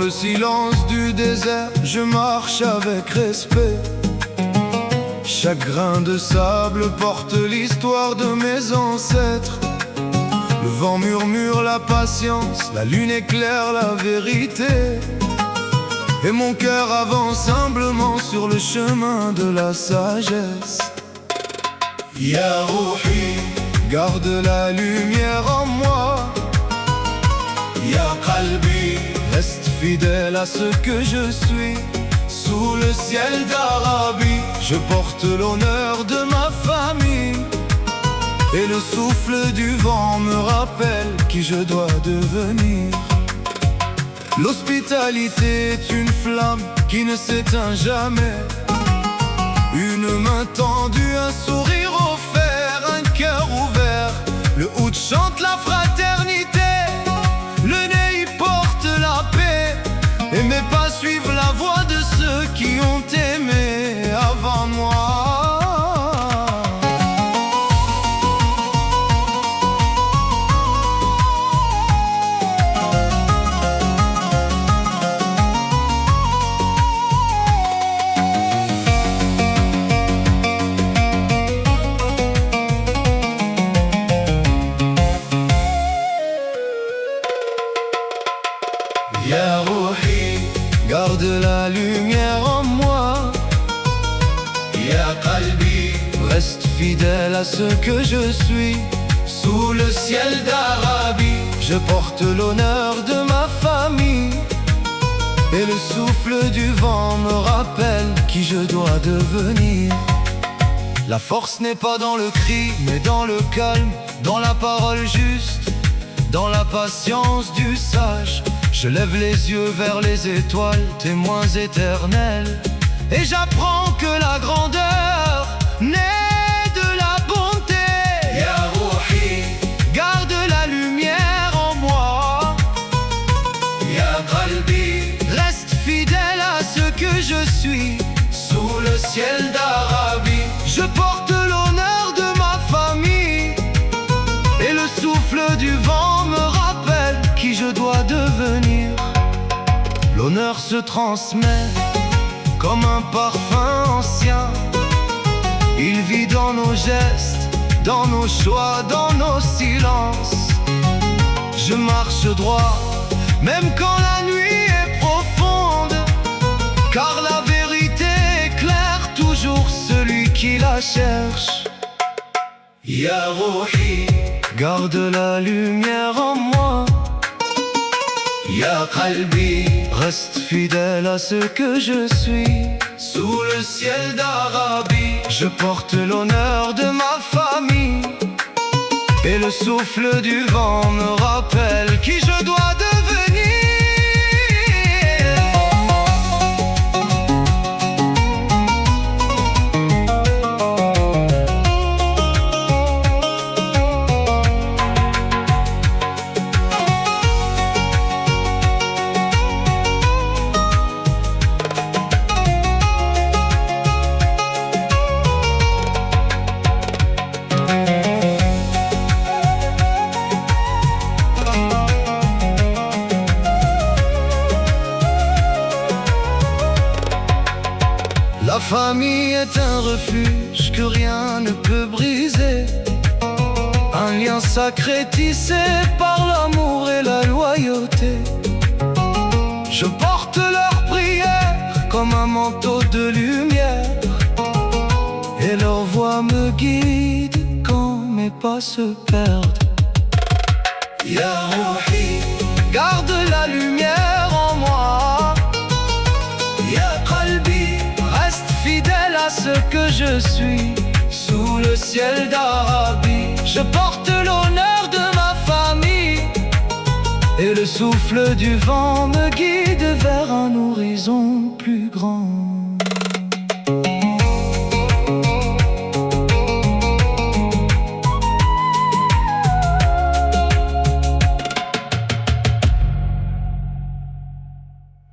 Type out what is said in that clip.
le silence du désert, je marche avec respect. Chaque grain de sable porte l'histoire de mes ancêtres. Le vent murmure la patience, la lune éclaire la vérité. Et mon cœur avance humblement sur le chemin de la sagesse. Ya Rouhi, garde la lumière en moi. Ya Qalbi, reste fidèle à ce que je suis. Sous le ciel d'Arabie, je porte l'honneur de ma famille. Et le souffle du vent me rappelle qui je dois devenir. L'hospitalité est une flamme qui ne s'éteint jamais. Une main tendue, un sourire offert, un cœur ouvert. Le oud chante la fraternité, le nez y porte la paix. Aimez pas suivre la voie de ceux qui ont aimé avant moi. Ya Rouhi, garde la lumière en moi. Ya Qalbi, reste fidèle à ce que je suis. Sous le ciel d'Arabie, je porte l'honneur de ma famille. Et le souffle du vent me rappelle qui je dois devenir. La force n'est pas dans le cri, mais dans le calme, dans la parole juste, dans la patience du sage. Je lève les yeux vers les étoiles, témoins éternels. Et j'apprends que la grandeur naît de la bonté. Ya Rouhi, garde la lumière en moi. Ya Qalbi, reste fidèle à ce que je suis. Sous le ciel d'Arabie, je porte l'honneur de ma famille. Et le souffle du vent me rappelle qui je dois devenir. L'honneur se transmet comme un parfum ancien. Il vit dans nos gestes, dans nos choix, dans nos silences. Je marche droit, même quand la nuit est profonde, car la vérité éclaire toujours celui qui la cherche. Ya Rouhi, garde la lumière en moi. Ya Qalbi, reste fidèle à ce que je suis. Sous le ciel d'Arabie, je porte l'honneur de ma famille. Et le souffle du vent me rappelle qui je dois devenir. La famille est un refuge que rien ne peut briser. Un lien sacré tissé par l'amour et la loyauté. Je porte leurs prières comme un manteau de lumière. Et leur voix me guide quand mes pas se perdent. Ya Rouhi, garde la lumière en moi. Ya Qalbi, reste fidèle à ce que je suis. Sous le ciel d'Arabie, je porte l'honneur de ma famille. Et le souffle du vent me guide vers un horizon plus grand.